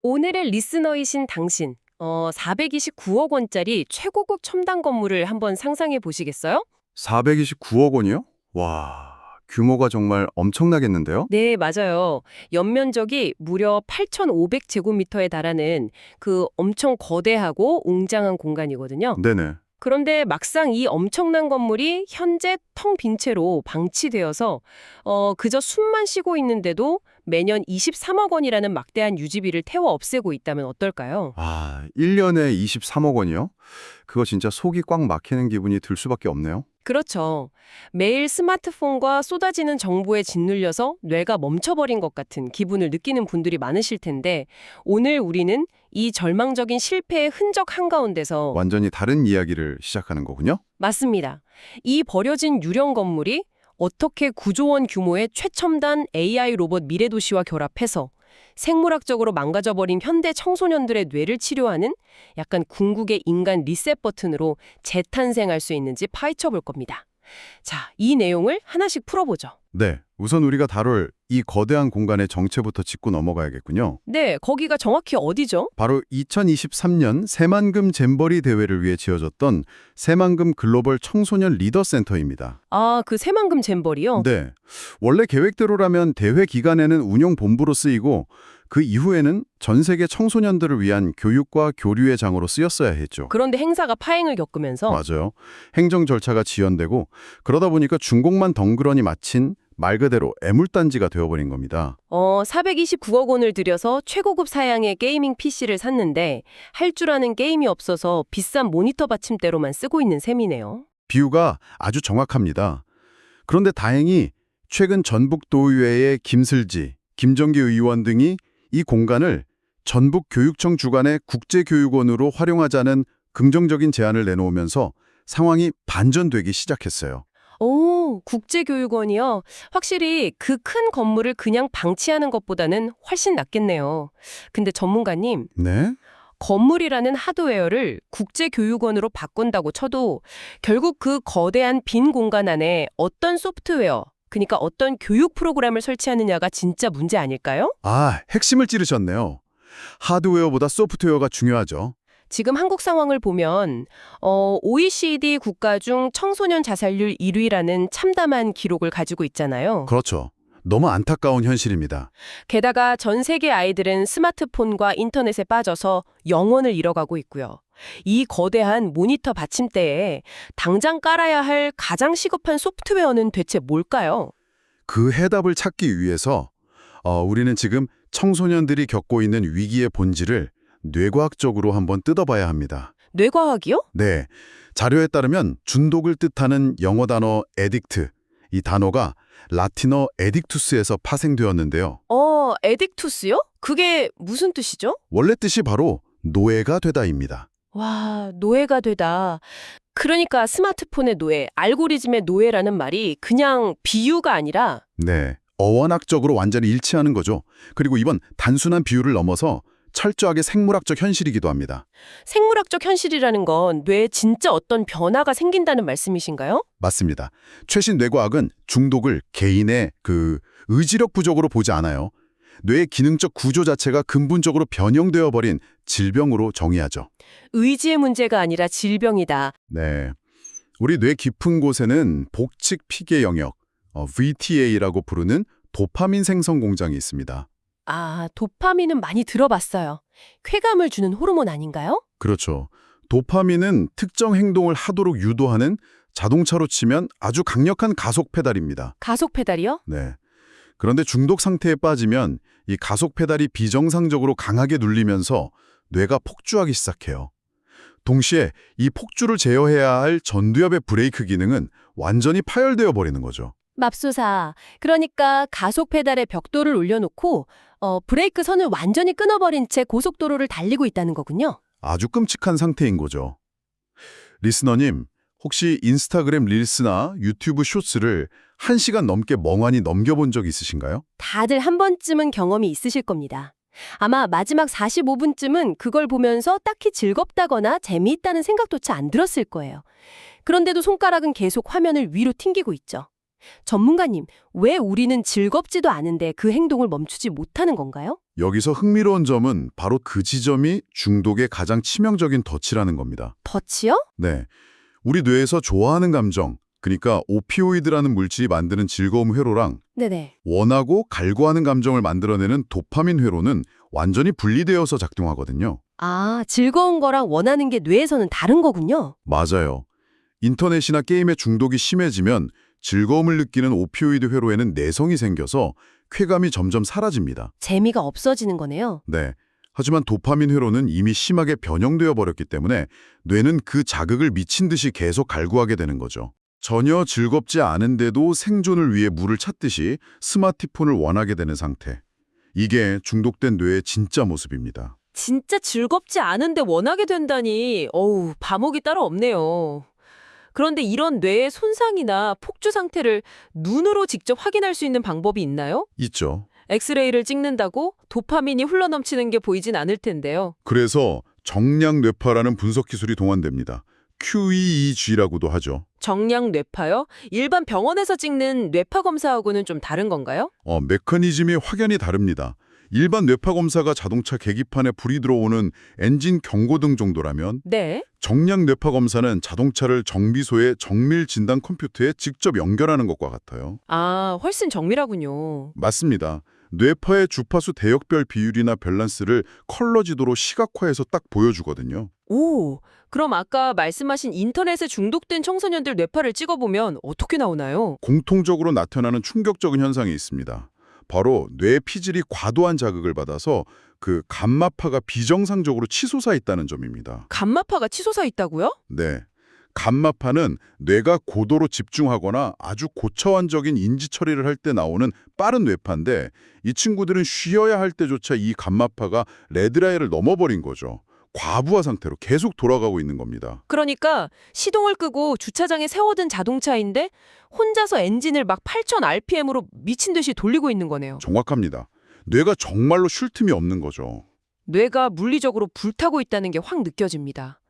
오늘의 리스너이신 당신, 429억 원짜리 최고급 첨단 건물을 한번 상상해 보시겠어요? 429억 원이요? 와, 규모가 정말 엄청나겠는데요? 네, 맞아요. 연면적이 무려 8,500제곱미터에 달하는 그 엄청 거대하고 웅장한 공간이거든요. 네네. 그런데 막상 이 엄청난 건물이 현재 텅 빈 채로 방치되어서 그저 숨만 쉬고 있는데도 매년 23억 원이라는 막대한 유지비를 태워 없애고 있다면 어떨까요? 1년에 23억 원이요? 그거 진짜 속이 꽉 막히는 기분이 들 수밖에 없네요. 그렇죠. 매일 스마트폰과 쏟아지는 정보에 짓눌려서 뇌가 멈춰버린 것 같은 기분을 느끼는 분들이 많으실 텐데 오늘 우리는 이 절망적인 실패의 흔적 한가운데서 완전히 다른 이야기를 시작하는 거군요? 맞습니다. 이 버려진 유령 건물이 어떻게 9조 원 규모의 최첨단 AI 로봇 미래도시와 결합해서 생물학적으로 망가져버린 현대 청소년들의 뇌를 치료하는 약간 궁극의 인간 리셋 버튼으로 재탄생할 수 있는지 파헤쳐 볼 겁니다. 자, 이 내용을 하나씩 풀어보죠. 네. 우선 우리가 다룰 이 거대한 공간의 정체부터 짚고 넘어가야겠군요. 네, 거기가 정확히 어디죠? 바로 2023년 새만금 잼버리 대회를 위해 지어졌던 새만금 글로벌 청소년 리더 센터입니다. 아, 그 새만금 잼버리요? 네. 원래 계획대로라면 대회 기간에는 운영 본부로 쓰이고 그 이후에는 전 세계 청소년들을 위한 교육과 교류의 장으로 쓰였어야 했죠. 그런데 행사가 파행을 겪으면서 맞아요. 행정 절차가 지연되고 그러다 보니까 준공만 덩그러니 마친 말 그대로 애물단지가 되어버린 겁니다. 429억 원을 들여서 최고급 사양의 게이밍 PC를 샀는데 할 줄 아는 게임이 없어서 비싼 모니터 받침대로만 쓰고 있는 셈이네요. 비유가 아주 정확합니다. 그런데 다행히 최근 전북도의회의 김슬지, 김정기 의원 등이 이 공간을 전북교육청 주관의 국제교육원으로 활용하자는 긍정적인 제안을 내놓으면서 상황이 반전되기 시작했어요. 오, 국제교육원이요? 확실히 그 큰 건물을 그냥 방치하는 것보다는 훨씬 낫겠네요. 근데 전문가님, 네? 건물이라는 하드웨어를 국제교육원으로 바꾼다고 쳐도 결국 그 거대한 빈 공간 안에 어떤 소프트웨어, 그러니까 어떤 교육 프로그램을 설치하느냐가 진짜 문제 아닐까요? 핵심을 찌르셨네요. 하드웨어보다 소프트웨어가 중요하죠. 지금 한국 상황을 보면 OECD 국가 중 청소년 자살률 1위라는 참담한 기록을 가지고 있잖아요. 그렇죠. 너무 안타까운 현실입니다. 게다가 전 세계 아이들은 스마트폰과 인터넷에 빠져서 영혼을 잃어가고 있고요. 이 거대한 모니터 받침대에 당장 깔아야 할 가장 시급한 소프트웨어는 대체 뭘까요? 그 해답을 찾기 위해서 우리는 지금 청소년들이 겪고 있는 위기의 본질을 뇌과학적으로 한번 뜯어봐야 합니다. 뇌과학이요? 네, 자료에 따르면 중독을 뜻하는 영어 단어 에딕트, 이 단어가 라틴어 에딕투스에서 파생되었는데요. 에딕투스요? 그게 무슨 뜻이죠? 원래 뜻이 바로 노예가 되다입니다. 와, 노예가 되다. 그러니까 스마트폰의 노예, 알고리즘의 노예라는 말이 그냥 비유가 아니라 네, 어원학적으로 완전히 일치하는 거죠. 그리고 이번 단순한 비유를 넘어서 철저하게 생물학적 현실이기도 합니다. 생물학적 현실이라는 건 뇌에 진짜 어떤 변화가 생긴다는 말씀이신가요? 맞습니다. 최신 뇌과학은 중독을 개인의 의지력 부족으로 보지 않아요. 뇌의 기능적 구조 자체가 근본적으로 변형되어 버린 질병으로 정의하죠. 의지의 문제가 아니라 질병이다. 네, 우리 뇌 깊은 곳에는 복측 피계 영역, VTA라고 부르는 도파민 생성 공장이 있습니다. 아, 도파민은 많이 들어봤어요. 쾌감을 주는 호르몬 아닌가요? 그렇죠. 도파민은 특정 행동을 하도록 유도하는 자동차로 치면 아주 강력한 가속 페달입니다. 가속 페달이요? 네. 그런데 중독 상태에 빠지면 이 가속 페달이 비정상적으로 강하게 눌리면서 뇌가 폭주하기 시작해요. 동시에 이 폭주를 제어해야 할 전두엽의 브레이크 기능은 완전히 파열되어 버리는 거죠. 맙소사. 그러니까 가속 페달에 벽돌을 올려놓고 브레이크 선을 완전히 끊어버린 채 고속도로를 달리고 있다는 거군요. 아주 끔찍한 상태인 거죠. 리스너님, 혹시 인스타그램 릴스나 유튜브 쇼츠를 1시간 넘게 멍하니 넘겨본 적 있으신가요? 다들 한 번쯤은 경험이 있으실 겁니다. 아마 마지막 45분쯤은 그걸 보면서 딱히 즐겁다거나 재미있다는 생각조차 안 들었을 거예요. 그런데도 손가락은 계속 화면을 위로 튕기고 있죠. 전문가님, 왜 우리는 즐겁지도 않은데 그 행동을 멈추지 못하는 건가요? 여기서 흥미로운 점은 바로 그 지점이 중독의 가장 치명적인 덫이라는 겁니다. 덫이요? 네. 우리 뇌에서 좋아하는 감정, 그러니까 오피오이드라는 물질이 만드는 즐거움 회로랑 네네. 원하고 갈구하는 감정을 만들어내는 도파민 회로는 완전히 분리되어서 작동하거든요. 아, 즐거운 거랑 원하는 게 뇌에서는 다른 거군요. 맞아요. 인터넷이나 게임에 중독이 심해지면 즐거움을 느끼는 오피오이드 회로에는 내성이 생겨서 쾌감이 점점 사라집니다. 재미가 없어지는 거네요. 네. 하지만 도파민 회로는 이미 심하게 변형되어 버렸기 때문에 뇌는 그 자극을 미친 듯이 계속 갈구하게 되는 거죠. 전혀 즐겁지 않은데도 생존을 위해 물을 찾듯이 스마트폰을 원하게 되는 상태. 이게 중독된 뇌의 진짜 모습입니다. 진짜 즐겁지 않은데 원하게 된다니, 어우, 감옥이 따로 없네요. 그런데 이런 뇌의 손상이나 폭주 상태를 눈으로 직접 확인할 수 있는 방법이 있나요? 있죠. 엑스레이를 찍는다고 도파민이 흘러넘치는 게 보이진 않을 텐데요. 그래서 정량 뇌파라는 분석 기술이 동원됩니다. QEEG라고도 하죠. 정량 뇌파요? 일반 병원에서 찍는 뇌파 검사하고는 좀 다른 건가요? 메커니즘이 확연히 다릅니다. 일반 뇌파 검사가 자동차 계기판에 불이 들어오는 엔진 경고등 정도라면 네. 정량 뇌파 검사는 자동차를 정비소의 정밀 진단 컴퓨터에 직접 연결하는 것과 같아요. 아, 훨씬 정밀하군요. 맞습니다. 뇌파의 주파수 대역별 비율이나 밸런스를 컬러 지도로 시각화해서 딱 보여주거든요. 오, 그럼 아까 말씀하신 인터넷에 중독된 청소년들 뇌파를 찍어보면 어떻게 나오나요? 공통적으로 나타나는 충격적인 현상이 있습니다. 바로 뇌 피질이 과도한 자극을 받아서 그 감마파가 비정상적으로 치솟아 있다는 점입니다. 감마파가 치솟아 있다고요? 네. 감마파는 뇌가 고도로 집중하거나 아주 고차원적인 인지 처리를 할 때 나오는 빠른 뇌파인데 이 친구들은 쉬어야 할 때조차 이 감마파가 레드라인을 넘어버린 거죠. 과부하 상태로 계속 돌아가고 있는 겁니다. 그러니까 시동을 끄고 주차장에 세워둔 자동차인데 혼자서 엔진을 막 8000rpm으로 미친 듯이 돌리고 있는 거네요. 정확합니다. 뇌가 정말로 쉴 틈이 없는 거죠. 뇌가 물리적으로 불타고 있다는 게 확 느껴집니다.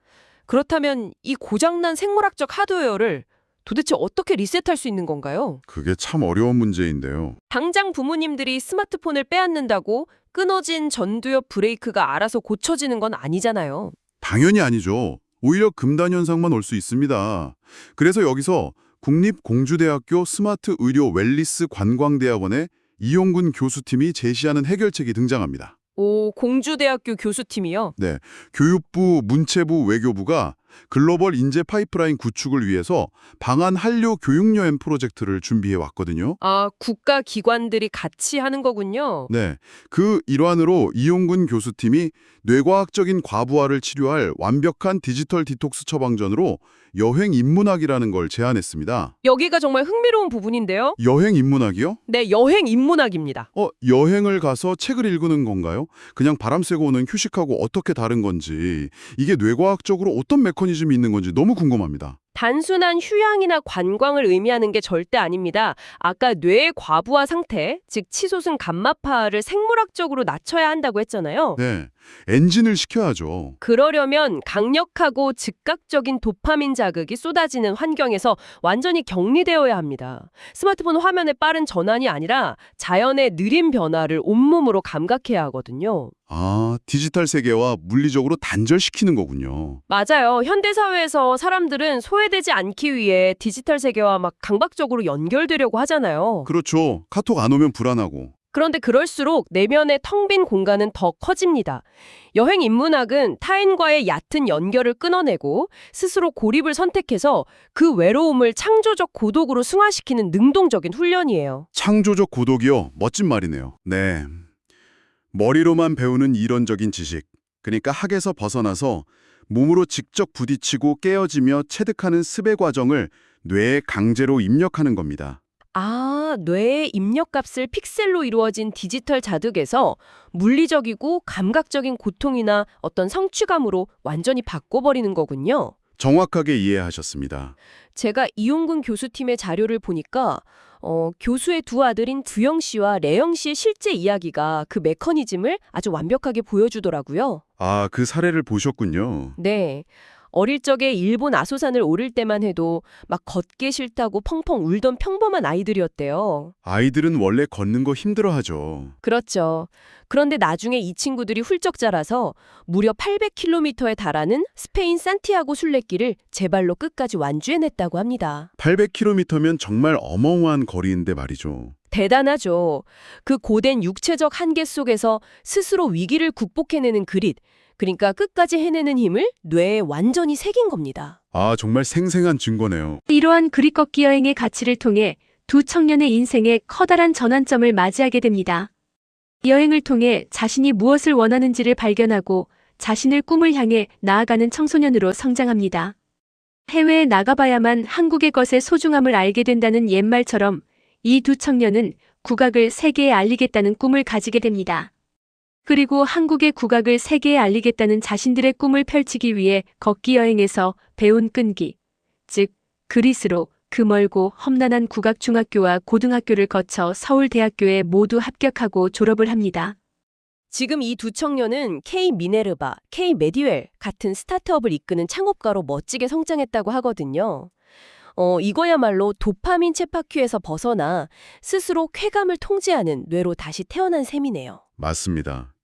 그렇다면 이 고장난 생물학적 하드웨어를 도대체 어떻게 리셋할 수 있는 건가요? 그게 참 어려운 문제인데요. 당장 부모님들이 스마트폰을 빼앗는다고 끊어진 전두엽 브레이크가 알아서 고쳐지는 건 아니잖아요. 당연히 아니죠. 오히려 금단 현상만 올 수 있습니다. 그래서 여기서 국립공주대학교 스마트의료 웰리스 관광대학원의 이용근 교수팀이 제시하는 해결책이 등장합니다. 오, 공주대학교 교수팀이요? 네, 교육부, 문체부, 외교부가 글로벌 인재 파이프라인 구축을 위해서 방한 한료 교육 여행 프로젝트를 준비해 왔거든요. 아, 국가 기관들이 같이 하는 거군요. 네, 그 일환으로 이용근 교수팀이 뇌과학적인 과부하를 치료할 완벽한 디지털 디톡스 처방전으로 여행 인문학이라는 걸 제안했습니다. 여기가 정말 흥미로운 부분인데요. 여행 인문학이요? 네, 여행 인문학입니다. 여행을 가서 책을 읽는 건가요? 그냥 바람 쐬고 오는 휴식하고 어떻게 다른 건지, 이게 뇌과학적으로 어떤 메커니즘이 있는 건지 너무 궁금합니다. 단순한 휴양이나 관광을 의미하는 게 절대 아닙니다. 아까 뇌의 과부하 상태, 즉 치솟은 감마파를 생물학적으로 낮춰야 한다고 했잖아요. 네, 엔진을 시켜야죠. 그러려면 강력하고 즉각적인 도파민 자극이 쏟아지는 환경에서 완전히 격리되어야 합니다. 스마트폰 화면의 빠른 전환이 아니라 자연의 느린 변화를 온몸으로 감각해야 하거든요. 아, 디지털 세계와 물리적으로 단절시키는 거군요. 맞아요. 현대사회에서 사람들은 소외되지 않기 위해 디지털 세계와 막 강박적으로 연결되려고 하잖아요. 그렇죠. 카톡 안 오면 불안하고. 그런데 그럴수록 내면의 텅 빈 공간은 더 커집니다. 여행 인문학은 타인과의 얕은 연결을 끊어내고 스스로 고립을 선택해서 그 외로움을 창조적 고독으로 승화시키는 능동적인 훈련이에요. 창조적 고독이요. 멋진 말이네요. 네. 머리로만 배우는 이론적인 지식, 그러니까 학에서 벗어나서 몸으로 직접 부딪히고 깨어지며 체득하는 습의 과정을 뇌에 강제로 입력하는 겁니다. 아, 뇌의 입력값을 픽셀로 이루어진 디지털 자극에서 물리적이고 감각적인 고통이나 어떤 성취감으로 완전히 바꿔버리는 거군요. 정확하게 이해하셨습니다. 제가 이용근 교수팀의 자료를 보니까 교수의 두 아들인 두영 씨와 레영 씨의 실제 이야기가 그 메커니즘을 아주 완벽하게 보여주더라고요. 아, 그 사례를 보셨군요. 네. 어릴 적에 일본 아소산을 오를 때만 해도 막 걷기 싫다고 펑펑 울던 평범한 아이들이었대요. 아이들은 원래 걷는 거 힘들어하죠. 그렇죠. 그런데 나중에 이 친구들이 훌쩍 자라서 무려 800km에 달하는 스페인 산티아고 순례길을 제 발로 끝까지 완주해냈다고 합니다. 800km면 정말 어마어마한 거리인데 말이죠. 대단하죠. 그 고된 육체적 한계 속에서 스스로 위기를 극복해내는 그릿, 그러니까 끝까지 해내는 힘을 뇌에 완전히 새긴 겁니다. 아, 정말 생생한 증거네요. 이러한 그릿 걷기 여행의 가치를 통해 두 청년의 인생에 커다란 전환점을 맞이하게 됩니다. 여행을 통해 자신이 무엇을 원하는지를 발견하고 자신의 꿈을 향해 나아가는 청소년으로 성장합니다. 해외에 나가봐야만 한국의 것의 소중함을 알게 된다는 옛말처럼 이 두 청년은 국악을 세계에 알리겠다는 꿈을 가지게 됩니다. 그리고 한국의 국악을 세계에 알리겠다는 자신들의 꿈을 펼치기 위해 걷기 여행에서 배운 끈기, 즉 그릿으로 그 멀고 험난한 국악중학교와 고등학교를 거쳐 서울대학교에 모두 합격하고 졸업을 합니다. 지금 이 두 청년은 K-미네르바, K-메디웰 같은 스타트업을 이끄는 창업가로 멋지게 성장했다고 하거든요. 이거야말로 도파민 쳇바퀴에서 벗어나 스스로 쾌감을 통제하는 뇌로 다시 태어난 셈이네요. 맞습니다.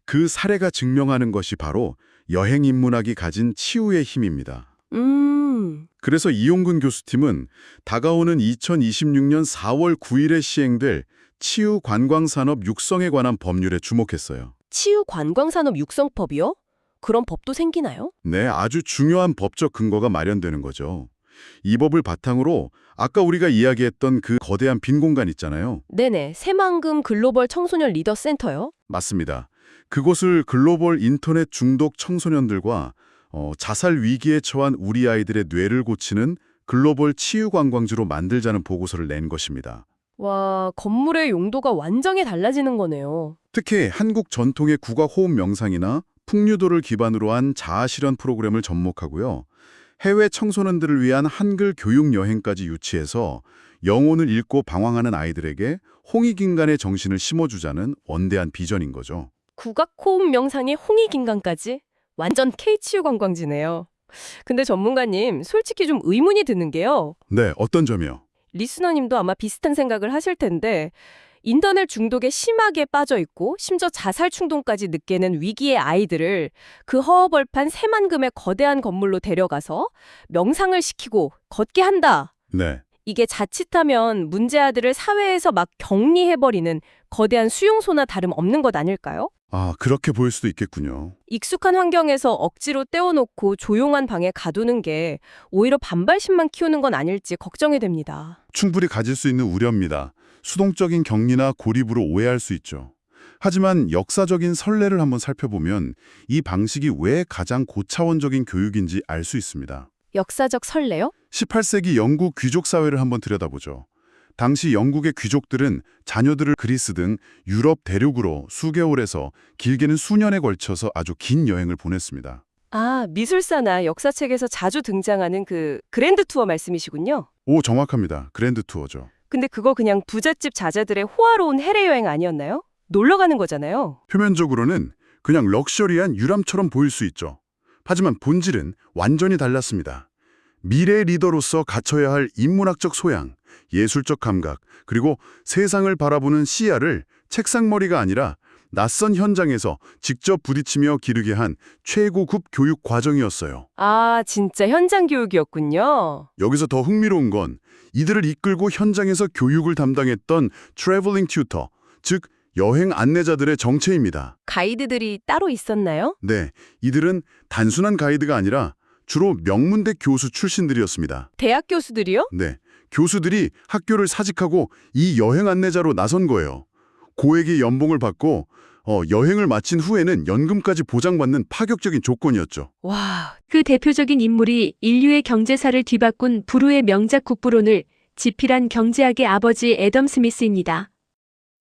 그 사례가 증명하는 것이 바로 여행 인문학이 가진 치유의 힘입니다. 그래서 이용근 교수팀은 다가오는 2026년 4월 9일에 시행될 치유 관광산업 육성에 관한 법률에 주목했어요. 치유 관광산업 육성법이요? 그런 법도 생기나요? 네, 아주 중요한 법적 근거가 마련되는 거죠. 이 법을 바탕으로 아까 우리가 이야기했던 그 거대한 빈 공간 있잖아요. 네네, 새만금 글로벌 청소년 리더 센터요? 맞습니다. 그곳을 글로벌 인터넷 중독 청소년들과 자살 위기에 처한 우리 아이들의 뇌를 고치는 글로벌 치유 관광지로 만들자는 보고서를 낸 것입니다. 와, 건물의 용도가 완전히 달라지는 거네요. 특히 한국 전통의 국악 호흡 명상이나 풍류도를 기반으로 한 자아 실현 프로그램을 접목하고요. 해외 청소년들을 위한 한글 교육 여행까지 유치해서 영혼을 잃고 방황하는 아이들에게 홍익인간의 정신을 심어주자는 원대한 비전인 거죠. 국악 호흡 명상의 홍익인간까지? 완전 K치유 관광지네요. 근데 전문가님, 솔직히 좀 의문이 드는 게요. 네, 어떤 점이요? 리스너님도 아마 비슷한 생각을 하실 텐데 인터넷 중독에 심하게 빠져 있고 심지어 자살 충동까지 느끼는 위기의 아이들을 그 허허벌판 새만금의 거대한 건물로 데려가서 명상을 시키고 걷게 한다. 네. 이게 자칫하면 문제 아들을 사회에서 막 격리해버리는 거대한 수용소나 다름없는 것 아닐까요? 아, 그렇게 보일 수도 있겠군요. 익숙한 환경에서 억지로 떼어놓고 조용한 방에 가두는 게 오히려 반발심만 키우는 건 아닐지 걱정이 됩니다. 충분히 가질 수 있는 우려입니다. 수동적인 격리나 고립으로 오해할 수 있죠. 하지만 역사적인 선례를 한번 살펴보면 이 방식이 왜 가장 고차원적인 교육인지 알 수 있습니다. 역사적 선례요? 18세기 영국 귀족 사회를 한번 들여다보죠. 당시 영국의 귀족들은 자녀들을 그리스 등 유럽 대륙으로 수개월에서 길게는 수년에 걸쳐서 아주 긴 여행을 보냈습니다. 아, 미술사나 역사책에서 자주 등장하는 그 그랜드 투어 말씀이시군요. 오, 정확합니다. 그랜드 투어죠. 근데 그거 그냥 부잣집 자제들의 호화로운 해외여행 아니었나요? 놀러 가는 거잖아요. 표면적으로는 그냥 럭셔리한 유람처럼 보일 수 있죠. 하지만 본질은 완전히 달랐습니다. 미래 리더로서 갖춰야 할 인문학적 소양, 예술적 감각, 그리고 세상을 바라보는 시야를 책상머리가 아니라 낯선 현장에서 직접 부딪히며 기르게 한 최고급 교육 과정이었어요. 아, 진짜 현장 교육이었군요. 여기서 더 흥미로운 건 이들을 이끌고 현장에서 교육을 담당했던 트래블링 튜터, 즉 여행 안내자들의 정체입니다. 가이드들이 따로 있었나요? 네, 이들은 단순한 가이드가 아니라 주로 명문대 교수 출신들이었습니다. 대학 교수들이요? 네, 교수들이 학교를 사직하고 이 여행 안내자로 나선 거예요. 고액의 연봉을 받고 여행을 마친 후에는 연금까지 보장받는 파격적인 조건이었죠. 와, 그 대표적인 인물이 인류의 경제사를 뒤바꾼 불후의 명작 국부론을 집필한 경제학의 아버지 애덤 스미스입니다.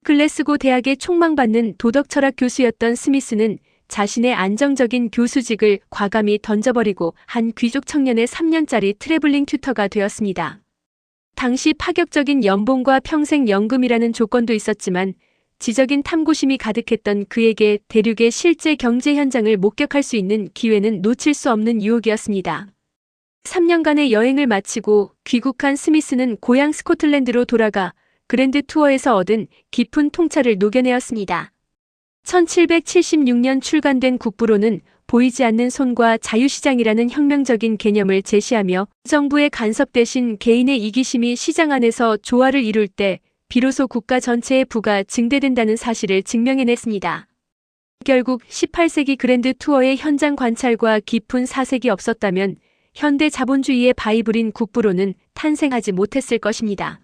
글래스고 대학의 촉망받는 도덕철학 교수였던 스미스는 자신의 안정적인 교수직을 과감히 던져버리고 한 귀족 청년의 3년짜리 트래블링 튜터가 되었습니다. 당시 파격적인 연봉과 평생 연금이라는 조건도 있었지만 지적인 탐구심이 가득했던 그에게 대륙의 실제 경제 현장을 목격할 수 있는 기회는 놓칠 수 없는 유혹이었습니다. 3년간의 여행을 마치고 귀국한 스미스는 고향 스코틀랜드로 돌아가 그랜드 투어에서 얻은 깊은 통찰을 녹여내었습니다. 1776년 출간된 국부로는 보이지 않는 손과 자유시장이라는 혁명적인 개념을 제시하며 정부의 간섭 대신 개인의 이기심이 시장 안에서 조화를 이룰 때 비로소 국가 전체의 부가 증대된다는 사실을 증명해냈습니다. 결국 18세기 그랜드 투어의 현장 관찰과 깊은 사색이 없었다면 현대 자본주의의 바이블인 국부로는 탄생하지 못했을 것입니다.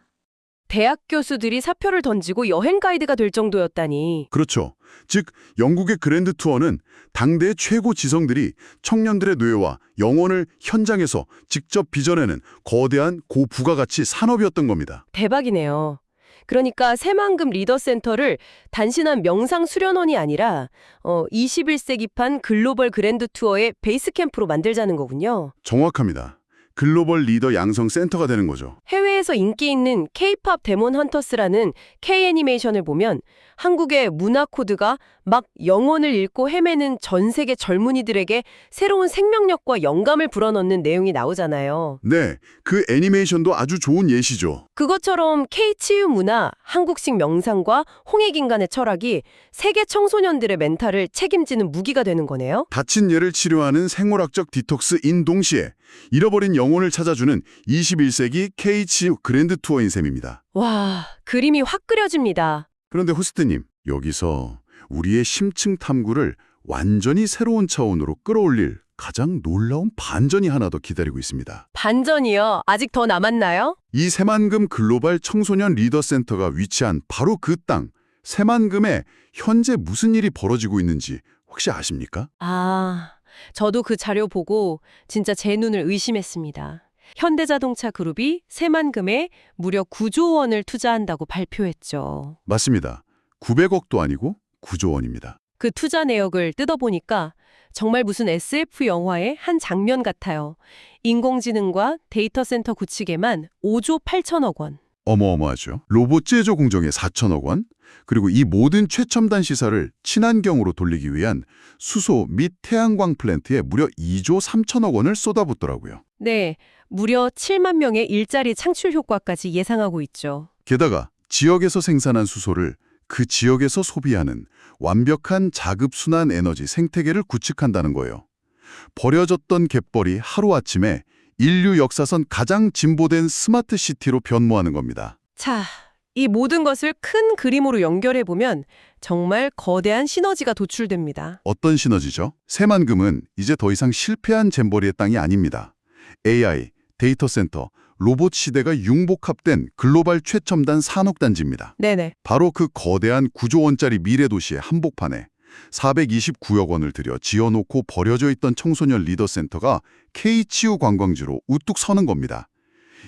대학 교수들이 사표를 던지고 여행 가이드가 될 정도였다니. 그렇죠. 즉 영국의 그랜드 투어는 당대의 최고 지성들이 청년들의 뇌와 영혼을 현장에서 직접 빚어내는 거대한 고부가가치 산업이었던 겁니다. 대박이네요. 그러니까 새만금 리더센터를 단순한 명상 수련원이 아니라 21세기판 글로벌 그랜드 투어의 베이스 캠프로 만들자는 거군요. 정확합니다. 글로벌 리더 양성 센터가 되는 거죠. 해외에서 인기 있는 K-팝 데몬 헌터스라는 K-애니메이션을 보면 한국의 문화 코드가 막 영혼을 잃고 헤매는 전 세계 젊은이들에게 새로운 생명력과 영감을 불어넣는 내용이 나오잖아요. 네, 그 애니메이션도 아주 좋은 예시죠. 그것처럼 K-치유 문화, 한국식 명상과 홍익인간의 철학이 세계 청소년들의 멘탈을 책임지는 무기가 되는 거네요. 다친 예를 치료하는 생물학적 디톡스인 동시에 잃어버린 영혼을 찾아주는 21세기 K-치유 그랜드 투어인 셈입니다. 와, 그림이 확 그려집니다. 그런데 호스트님, 여기서 우리의 심층 탐구를 완전히 새로운 차원으로 끌어올릴 가장 놀라운 반전이 하나 더 기다리고 있습니다. 반전이요? 아직 더 남았나요? 이 새만금 글로벌 청소년 리더 센터가 위치한 바로 그 땅, 새만금에 현재 무슨 일이 벌어지고 있는지 혹시 아십니까? 저도 그 자료 보고 진짜 제 눈을 의심했습니다. 현대자동차 그룹이 새만금에 무려 9조 원을 투자한다고 발표했죠. 맞습니다. 900억도 아니고 9조 원입니다. 그 투자 내역을 뜯어보니까 정말 무슨 SF 영화의 한 장면 같아요. 인공지능과 데이터 센터 구축에만 5조 8천억 원. 어마어마하죠. 로봇 제조 공정에 4천억 원, 그리고 이 모든 최첨단 시설을 친환경으로 돌리기 위한 수소 및 태양광 플랜트에 무려 2조 3천억 원을 쏟아붓더라고요. 네, 무려 7만 명의 일자리 창출 효과까지 예상하고 있죠. 게다가 지역에서 생산한 수소를 그 지역에서 소비하는 완벽한 자급순환 에너지 생태계를 구축한다는 거예요. 버려졌던 갯벌이 하루아침에 인류 역사상 가장 진보된 스마트 시티로 변모하는 겁니다. 자, 이 모든 것을 큰 그림으로 연결해보면 정말 거대한 시너지가 도출됩니다. 어떤 시너지죠? 새만금은 이제 더 이상 실패한 잼버리의 땅이 아닙니다. AI, 데이터 센터, 로봇 시대가 융복합된 글로벌 최첨단 산업단지입니다. 네네. 바로 그 거대한 9조 원짜리 미래도시의 한복판에 429억 원을 들여 지어놓고 버려져 있던 청소년 리더센터가 K-치유 관광지로 우뚝 서는 겁니다.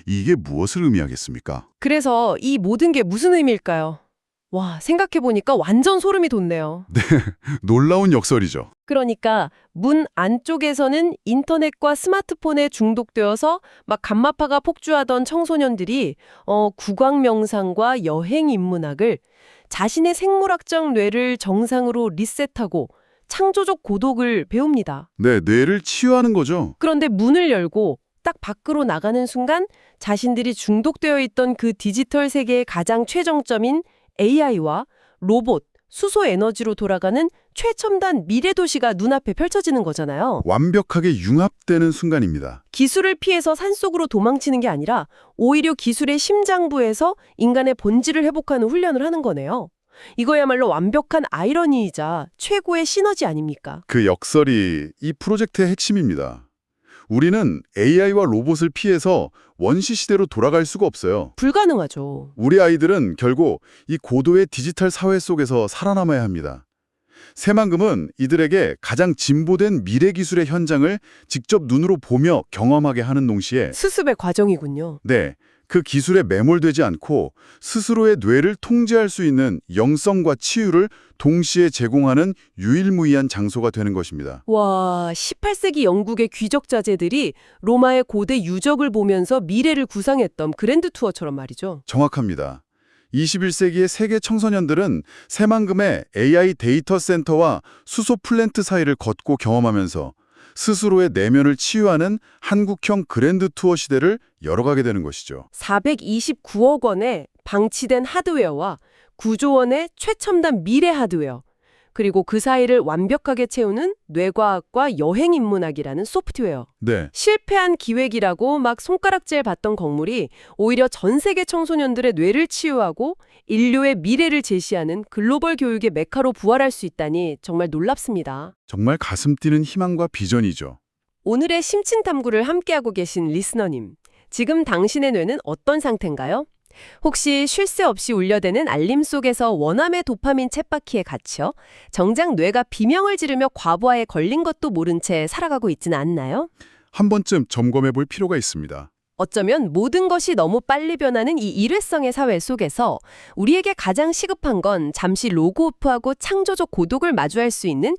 이게 무엇을 의미하겠습니까? 그래서 이 모든 게 무슨 의미일까요? 와, 생각해보니까 완전 소름이 돋네요. 놀라운 역설이죠. 그러니까 문 안쪽에서는 인터넷과 스마트폰에 중독되어서 막 감마파가 폭주하던 청소년들이 국왕 명상과 여행 인문학을 자신의 생물학적 뇌를 정상으로 리셋하고 창조적 고독을 배웁니다. 네, 뇌를 치유하는 거죠. 그런데 문을 열고 딱 밖으로 나가는 순간 자신들이 중독되어 있던 그 디지털 세계의 가장 최정점인 AI와 로봇, 수소 에너지로 돌아가는 최첨단 미래 도시가 눈앞에 펼쳐지는 거잖아요. 완벽하게 융합되는 순간입니다. 기술을 피해서 산속으로 도망치는 게 아니라 오히려 기술의 심장부에서 인간의 본질을 회복하는 훈련을 하는 거네요. 이거야말로 완벽한 아이러니이자 최고의 시너지 아닙니까? 그 역설이 이 프로젝트의 핵심입니다. 우리는 AI와 로봇을 피해서 원시 시대로 돌아갈 수가 없어요. 불가능하죠. 우리 아이들은 결국 이 고도의 디지털 사회 속에서 살아남아야 합니다. 새만금은 이들에게 가장 진보된 미래 기술의 현장을 직접 눈으로 보며 경험하게 하는 동시에 수습의 과정이군요. 네, 그 기술에 매몰되지 않고 스스로의 뇌를 통제할 수 있는 영성과 치유를 동시에 제공하는 유일무이한 장소가 되는 것입니다. 와, 18세기 영국의 귀족 자제들이 로마의 고대 유적을 보면서 미래를 구상했던 그랜드 투어처럼 말이죠. 정확합니다. 21세기의 세계 청소년들은 새만금의 AI 데이터 센터와 수소 플랜트 사이를 걷고 경험하면서 스스로의 내면을 치유하는 한국형 그랜드 투어 시대를 열어가게 되는 것이죠. 429억 원의 방치된 하드웨어와 9조 원의 최첨단 미래 하드웨어, 그리고 그 사이를 완벽하게 채우는 뇌과학과 여행인문학이라는 소프트웨어. 네, 실패한 기획이라고 막 손가락질 받던 건물이 오히려 전 세계 청소년들의 뇌를 치유하고 인류의 미래를 제시하는 글로벌 교육의 메카로 부활할 수 있다니 정말 놀랍습니다. 정말 가슴 뛰는 희망과 비전이죠. 오늘의 심층탐구를 함께하고 계신 리스너님, 지금 당신의 뇌는 어떤 상태인가요? 혹시 쉴 새 없이 울려대는 알림 속에서 원함의 도파민 쳇바퀴에 갇혀 정작 뇌가 비명을 지르며 과부하에 걸린 것도 모른 채 살아가고 있지는 않나요? 한 번쯤 점검해 볼 필요가 있습니다. 어쩌면 모든 것이 너무 빨리 변하는 이 일회성의 사회 속에서 우리에게 가장 시급한 건 잠시 로그오프하고 창조적 고독을 마주할 수 있는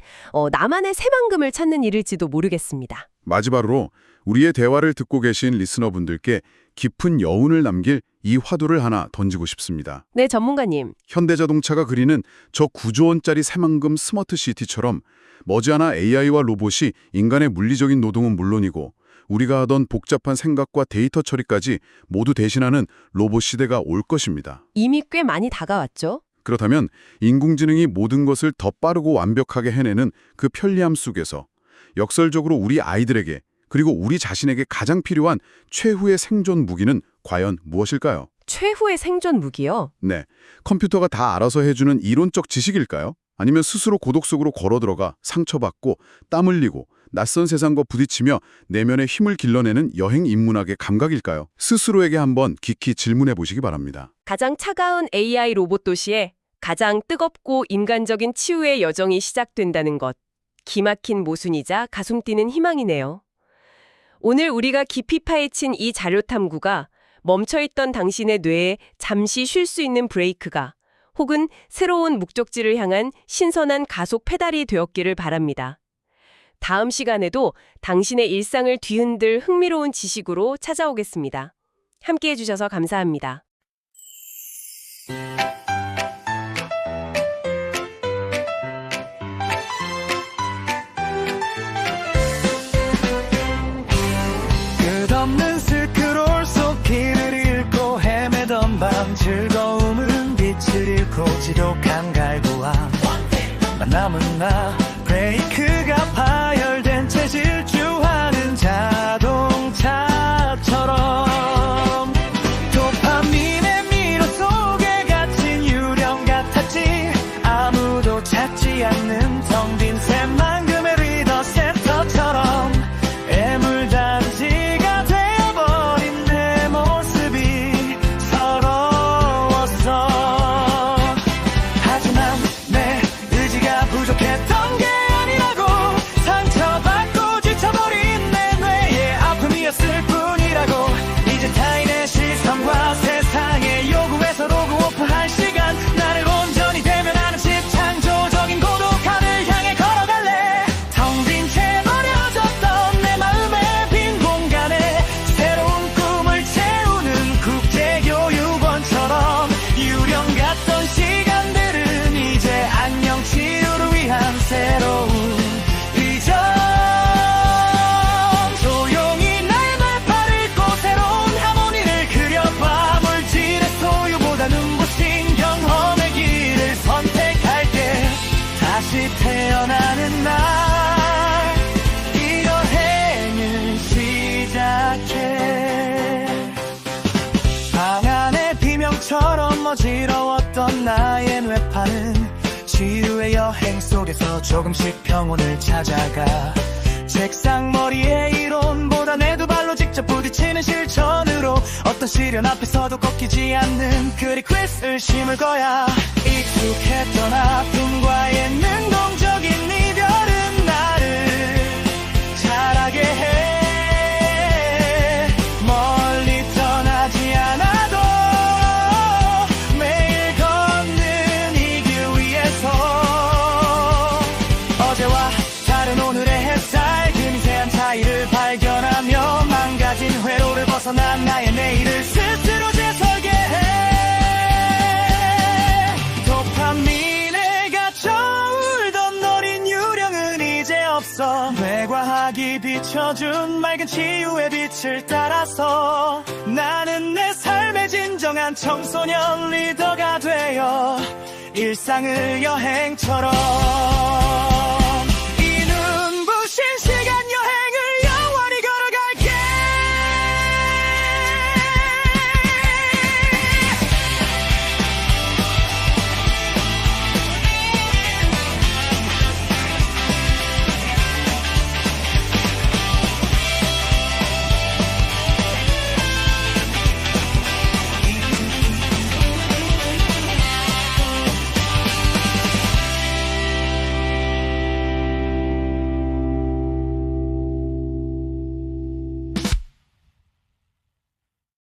나만의 새만금을 찾는 일일지도 모르겠습니다. 마지막으로 우리의 대화를 듣고 계신 리스너분들께 깊은 여운을 남길 이 화두를 하나 던지고 싶습니다. 네, 전문가님. 현대자동차가 그리는 저 9조 원짜리 새만금 스마트 시티처럼 머지않아 AI와 로봇이 인간의 물리적인 노동은 물론이고 우리가 하던 복잡한 생각과 데이터 처리까지 모두 대신하는 로봇 시대가 올 것입니다. 이미 꽤 많이 다가왔죠? 그렇다면 인공지능이 모든 것을 더 빠르고 완벽하게 해내는 그 편리함 속에서 역설적으로 우리 아이들에게 그리고 우리 자신에게 가장 필요한 최후의 생존 무기는 과연 무엇일까요? 최후의 생존 무기요? 네, 컴퓨터가 다 알아서 해주는 이론적 지식일까요? 아니면 스스로 고독 속으로 걸어들어가 상처받고 땀 흘리고 낯선 세상과 부딪히며 내면의 힘을 길러내는 여행 인문학의 감각일까요? 스스로에게 한번 깊이 질문해 보시기 바랍니다. 가장 차가운 AI 로봇 도시에 가장 뜨겁고 인간적인 치유의 여정이 시작된다는 것. 기막힌 모순이자 가슴 뛰는 희망이네요. 오늘 우리가 깊이 파헤친 이 자료 탐구가 멈춰있던 당신의 뇌에 잠시 쉴 수 있는 브레이크가 혹은 새로운 목적지를 향한 신선한 가속 페달이 되었기를 바랍니다. 다음 시간에도 당신의 일상을 뒤흔들 흥미로운 지식으로 찾아오겠습니다. 함께해 주셔서 감사합니다. 끝없는 스크롤 속 길을 잃고 헤매던 밤 즐거움은 빛을 잃고 지독한 갈구와 만남은 나 브레이크가 파열된 채 질주하는 자동차처럼 도파민의 미로 속에 갇힌 유령 같았지. 아무도 찾지 않는 텅 빈 새만금의 리더 센터처럼 애물단지가 되어버린 내 모습이 서러웠어. 하지만 내 의지가 부족했던 게 아니라고. 상처받고 지쳐버린 내 뇌의 아픔이었을 뿐이라고. 이제 타인의 시선과 세상의 요구에서 로그오프할 시간. 나를 온전히 대면하는 집창조적인 고독함을 향해 걸어갈래. 텅 빈 채 버려졌던 내 마음의 빈 공간에 새로운 꿈을 채우는 국제교육원처럼 유령 같던 시간들은 이제 안녕 치유를 위한 새로운 비전. 조용히 날 뇌파를 고 새로운 하모니를 그려봐. 물질의 소유보다 눈부신 경험의 길을 선택할게. 다시 태어나는 날 이 여행을 시작해. 방 안의 비명처럼 어지러웠던 나의 뇌파는 치유의 여행 속에서 조금씩 평온을 찾아가. 책상 머리의 이론보다 내 두 발로 직접 부딪히는 실천으로 어떤 시련 앞에서도 꺾이지 않는 그리크리스를 심을 거야. 익숙했던 아픔과의 능동적인 이별은 나를 자라게 해. 멀리 떠나지 않아도 매일 걷는 이 길 위에서 어제와 다른 오늘의 햇살 그 미세한 차이를 발견하며 망가진 회로를 벗어난 나의 내일을 스스로 재설계해. 되어 뇌과학이 비춰준 맑은 치유의 빛을 따라서 나는 내 삶의 진정한 청소년 리더가 되어 일상을 여행처럼